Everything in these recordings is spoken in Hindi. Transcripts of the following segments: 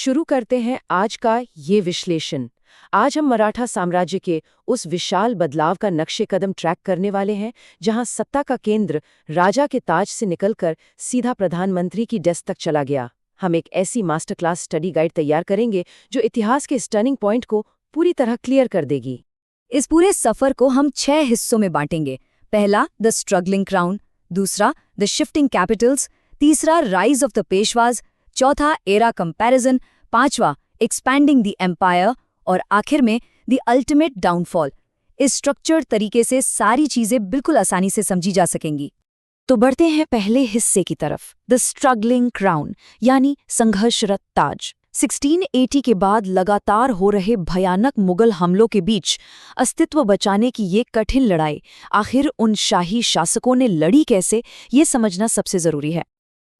शुरू करते हैं आज का ये विश्लेषण। आज हम मराठा साम्राज्य के उस विशाल बदलाव का नक्शे कदम ट्रैक करने वाले हैं, जहां सत्ता का केंद्र राजा के ताज से निकलकर सीधा प्रधानमंत्री की डेस्क तक चला गया। हम एक ऐसी मास्टर क्लास स्टडी गाइड तैयार करेंगे जो इतिहास के इस टर्निंग पॉइंट को पूरी तरह क्लियर कर देगी। इस पूरे सफर को हम 6 हिस्सों में बांटेंगे। पहला, द स्ट्रगलिंग क्राउन। दूसरा, द शिफ्टिंग कैपिटल्स। तीसरा, राइज ऑफ द पेशवाज। चौथा, एरा कंपैरिजन। पांचवा, एक्सपैंडिंग द एम्पायर। और आखिर में द अल्टीमेट डाउनफॉल। इस स्ट्रक्चर्ड तरीके से सारी चीजें बिल्कुल आसानी से समझी जा सकेंगी। तो बढ़ते हैं पहले हिस्से की तरफ, द स्ट्रगलिंग क्राउन यानी संघर्षरत ताज। 1680 के बाद लगातार हो रहे भयानक मुगल हमलों के बीच अस्तित्व बचाने की ये कठिन लड़ाई आखिर उन शाही शासकों ने लड़ी कैसे, ये समझना सबसे जरूरी है।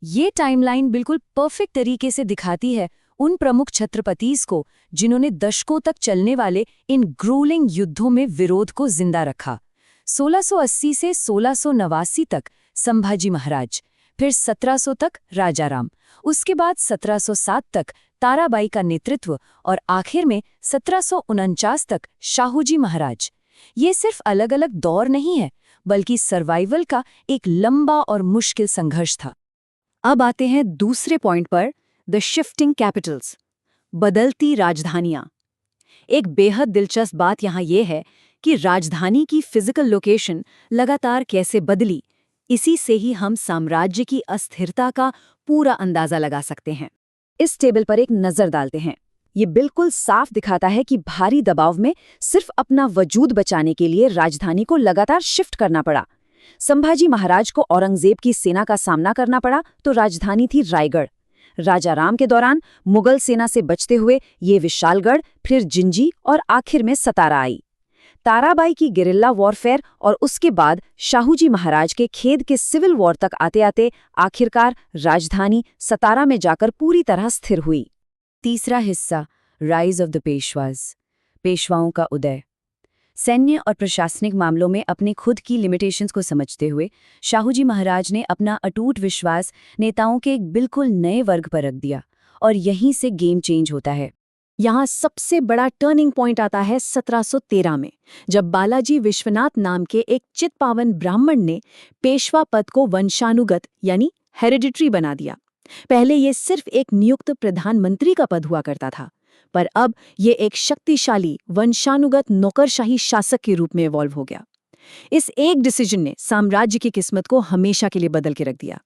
ये टाइमलाइन बिल्कुल परफेक्ट तरीके से दिखाती है उन प्रमुख छत्रपतिस को जिन्होंने दशकों तक चलने वाले इन ग्रूलिंग युद्धों में विरोध को जिंदा रखा। 1680 से 1689 तक संभाजी महाराज, फिर 1700 तक राजाराम, उसके बाद 1707 तक ताराबाई का नेतृत्व और आखिर में 1749 तक शाहूजी महाराज। ये सिर्फ अलग अलग दौर नहीं है, बल्कि सर्वाइवल का एक लंबा और मुश्किल संघर्ष था। अब आते हैं दूसरे पॉइंट पर, द शिफ्टिंग कैपिटल्स, बदलती राजधानियां। एक बेहद दिलचस्प बात यहाँ यह है कि राजधानी की फिजिकल लोकेशन लगातार कैसे बदली, इसी से ही हम साम्राज्य की अस्थिरता का पूरा अंदाजा लगा सकते हैं। इस टेबल पर एक नजर डालते हैं। ये बिल्कुल साफ दिखाता है कि भारी दबाव में सिर्फ अपना वजूद बचाने के लिए राजधानी को लगातार शिफ्ट करना पड़ा। संभाजी महाराज को औरंगजेब की सेना का सामना करना पड़ा तो राजधानी थी रायगढ़। राजाराम के दौरान मुगल सेना से बचते हुए ये विशालगढ़, फिर जिंजी और आखिर में सतारा आई। ताराबाई की गेरिल्ला वॉरफेयर और उसके बाद शाहूजी महाराज के खेद के सिविल वॉर तक आते आते आखिरकार राजधानी सतारा में जाकर पूरी तरह स्थिर हुई। तीसरा हिस्सा, राइज ऑफ द पेशवाज, पेशवाओं का उदय। सैन्य और प्रशासनिक मामलों में अपने खुद की लिमिटेशंस को समझते हुए शाहूजी महाराज ने अपना अटूट विश्वास नेताओं के एक बिल्कुल नए वर्ग पर रख दिया और यहीं से गेम चेंज होता है। यहाँ सबसे बड़ा टर्निंग पॉइंट आता है 1713 में, जब बालाजी विश्वनाथ नाम के एक चित्पावन ब्राह्मण ने पेशवा पद को वंशानुगत यानी हेरिडिटरी बना दिया। पहले ये सिर्फ एक नियुक्त प्रधानमंत्री का पद हुआ करता था, पर अब ये एक शक्तिशाली वंशानुगत नौकरशाही शासक के रूप में इवॉल्व हो गया। इस एक डिसीजन ने साम्राज्य की किस्मत को हमेशा के लिए बदल के रख दिया।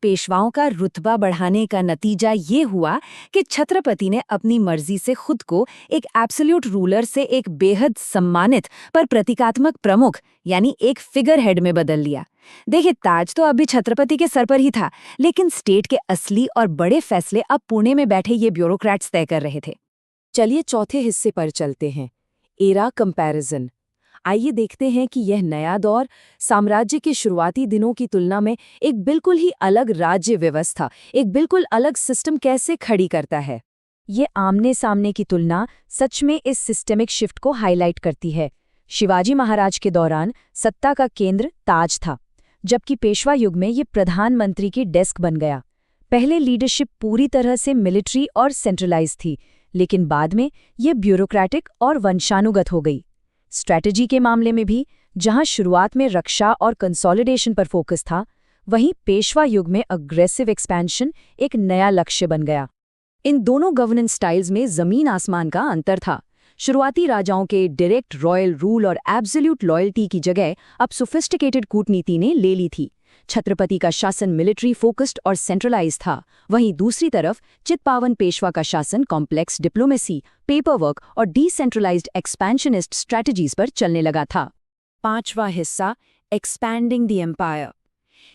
पेशवाओं का रुतबा बढ़ाने का नतीजा ये हुआ कि छत्रपति ने अपनी मर्जी से खुद को एक एब्सोल्यूट रूलर से एक बेहद सम्मानित पर प्रतीकात्मक प्रमुख यानी एक फिगर हेड में बदल लिया। देखिए, ताज तो अभी छत्रपति के सर पर ही था, लेकिन स्टेट के असली और बड़े फैसले अब पुणे में बैठे ये ब्यूरोक्रेट्स तय कर रहे थे। चलिए चौथे हिस्से पर चलते हैं, एरा कंपैरिजन। आइए देखते हैं कि यह नया दौर साम्राज्य के शुरुआती दिनों की तुलना में एक बिल्कुल ही अलग राज्य व्यवस्था, एक बिल्कुल अलग सिस्टम कैसे खड़ी करता है। ये आमने सामने की तुलना सच में इस सिस्टेमिक शिफ्ट को हाईलाइट करती है। शिवाजी महाराज के दौरान सत्ता का केंद्र ताज था, जबकि पेशवा युग में ये प्रधानमंत्री की डेस्क बन गया। पहले लीडरशिप पूरी तरह से मिलिट्री और सेंट्रलाइज थी, लेकिन बाद में ये ब्यूरोक्रेटिक और वंशानुगत हो गई। स्ट्रैटेजी के मामले में भी जहां शुरुआत में रक्षा और कंसोलिडेशन पर फोकस था, वहीं पेशवा युग में अग्रेसिव एक्सपेंशन एक नया लक्ष्य बन गया। इन दोनों गवर्नेंस स्टाइल्स में जमीन आसमान का अंतर था। शुरुआती राजाओं के डायरेक्ट रॉयल रूल और एब्सोल्यूट लॉयल्टी की जगह अब सोफिस्टिकेटेड कूटनीति ने ले ली थी। छत्रपति का शासन मिलिट्री फोकस्ड और सेंट्रलाइज था, वहीं दूसरी तरफ चित्पावन पेशवा का शासन कॉम्प्लेक्स डिप्लोमेसी, पेपरवर्क और डिसेंट्रलाइज्ड एक्सपेंशनिस्ट स्ट्रैटेजीज पर चलने लगा था। पांचवा हिस्सा, एक्सपैंडिंग द एम्पायर।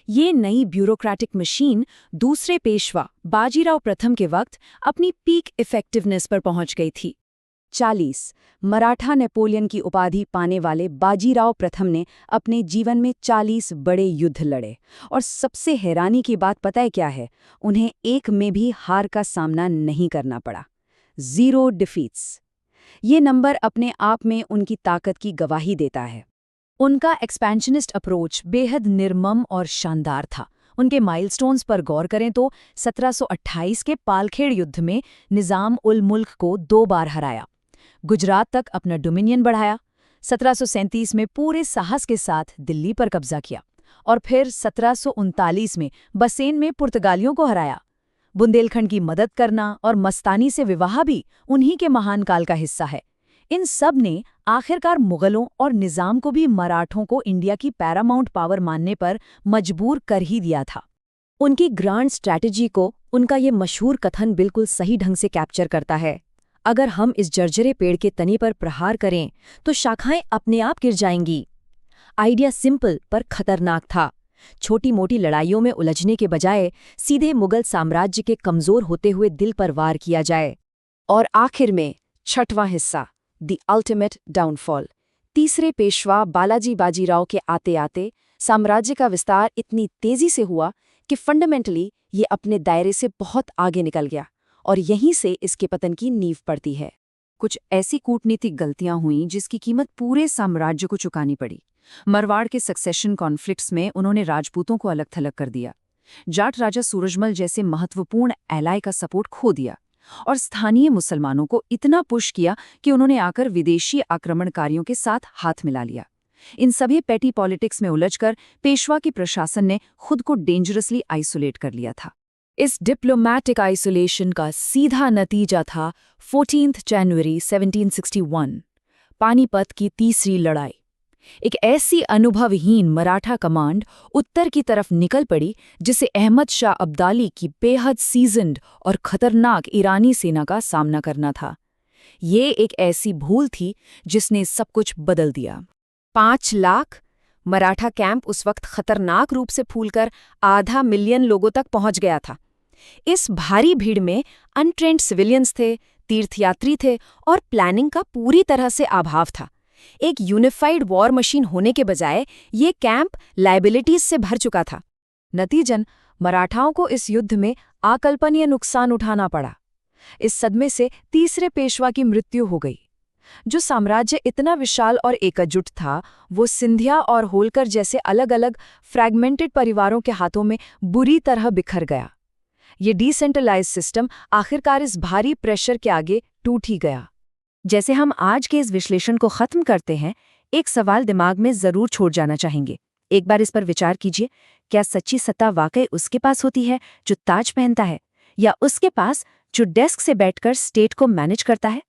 ये नई ब्यूरोक्रेटिक मशीन दूसरे पेशवा बाजीराव प्रथम के वक्त अपनी पीक इफेक्टिवनेस पर पहुंच गई थी। 40 मराठा नेपोलियन की उपाधि पाने वाले बाजीराव प्रथम ने अपने जीवन में 40 बड़े युद्ध लड़े, और सबसे हैरानी की बात पता है क्या है? उन्हें एक में भी हार का सामना नहीं करना पड़ा। 0 डिफीट्स। ये नंबर अपने आप में उनकी ताकत की गवाही देता है। उनका एक्सपेंशनिस्ट अप्रोच बेहद निर्मम और शानदार था। उनके माइलस्टोन्स पर गौर करें तो 1728 के पालखेड़ युद्ध में निज़ाम उल मुल्क को 2 बार हराया, गुजरात तक अपना डोमिनियन बढ़ाया, 1737 में पूरे साहस के साथ दिल्ली पर कब्जा किया और फिर 1739 में बसेन में पुर्तगालियों को हराया। बुंदेलखंड की मदद करना और मस्तानी से विवाह भी उन्हीं के महान काल का हिस्सा है। इन सब ने आखिरकार मुगलों और निज़ाम को भी मराठों को इंडिया की पैरामाउंट पावर मानने पर मजबूर कर ही दिया था। उनकी ग्रांड स्ट्रैटेजी को उनका ये मशहूर कथन बिल्कुल सही ढंग से कैप्चर करता है। अगर हम इस जर्जरे पेड़ के तने पर प्रहार करें तो शाखाएं अपने आप गिर जाएंगी। आइडिया सिंपल पर खतरनाक था। छोटी मोटी लड़ाइयों में उलझने के बजाय सीधे मुगल साम्राज्य के कमजोर होते हुए दिल पर वार किया जाए। और आखिर में छठवां हिस्सा, द अल्टीमेट डाउनफॉल। तीसरे पेशवा बालाजी बाजीराव के आते आते साम्राज्य का विस्तार इतनी तेजी से हुआ कि फंडामेंटली ये अपने दायरे से बहुत आगे निकल गया और यहीं से इसके पतन की नींव पड़ती है। कुछ ऐसी कूटनीतिक गलतियां हुईं जिसकी कीमत पूरे साम्राज्य को चुकानी पड़ी। मरवाड़ के सक्सेशन कॉन्फ्लिक्ट्स में उन्होंने राजपूतों को अलग थलग कर दिया, जाट राजा सूरजमल जैसे महत्वपूर्ण एलाय का सपोर्ट खो दिया और स्थानीय मुसलमानों को इतना पुश किया कि उन्होंने आकर विदेशी आक्रमणकारियों के साथ हाथ मिला लिया। इन सभी पेटी पॉलिटिक्स में उलझकर पेशवा की प्रशासन ने खुद को डेंजरसली आइसोलेट कर लिया था। इस डिप्लोमैटिक आइसोलेशन का सीधा नतीजा था 14 जनवरी 1761, पानीपत की तीसरी लड़ाई। एक ऐसी अनुभवहीन मराठा कमांड उत्तर की तरफ निकल पड़ी जिसे अहमद शाह अब्दाली की बेहद सीजन्ड और खतरनाक ईरानी सेना का सामना करना था। ये एक ऐसी भूल थी जिसने सब कुछ बदल दिया। 5 लाख मराठा कैंप उस वक्त खतरनाक रूप से फूलकर आधा मिलियन लोगों तक पहुंच गया था। इस भारी भीड़ में अनट्रेंड सिविलियंस थे, तीर्थयात्री थे और प्लानिंग का पूरी तरह से अभाव था। एक यूनिफाइड वॉर मशीन होने के बजाय ये कैंप लायबिलिटीज से भर चुका था। नतीजन मराठाओं को इस युद्ध में अकल्पनीय नुकसान उठाना पड़ा। इस सदमे से तीसरे पेशवा की मृत्यु हो गई। जो साम्राज्य इतना विशाल और एकजुट था, वो सिंधिया और होलकर जैसे अलग अलग फ्रैगमेंटेड परिवारों के हाथों में बुरी तरह बिखर गया। ये डिसेंट्रलाइज सिस्टम आखिरकार इस भारी प्रेशर के आगे टूट ही गया। जैसे हम आज के इस विश्लेषण को खत्म करते हैं, एक सवाल दिमाग में जरूर छोड़ जाना चाहेंगे। एक बार इस पर विचार कीजिए, क्या सच्ची सत्ता वाकई उसके पास होती है जो ताज पहनता है, या उसके पास जो डेस्क से बैठकर स्टेट को मैनेज करता है?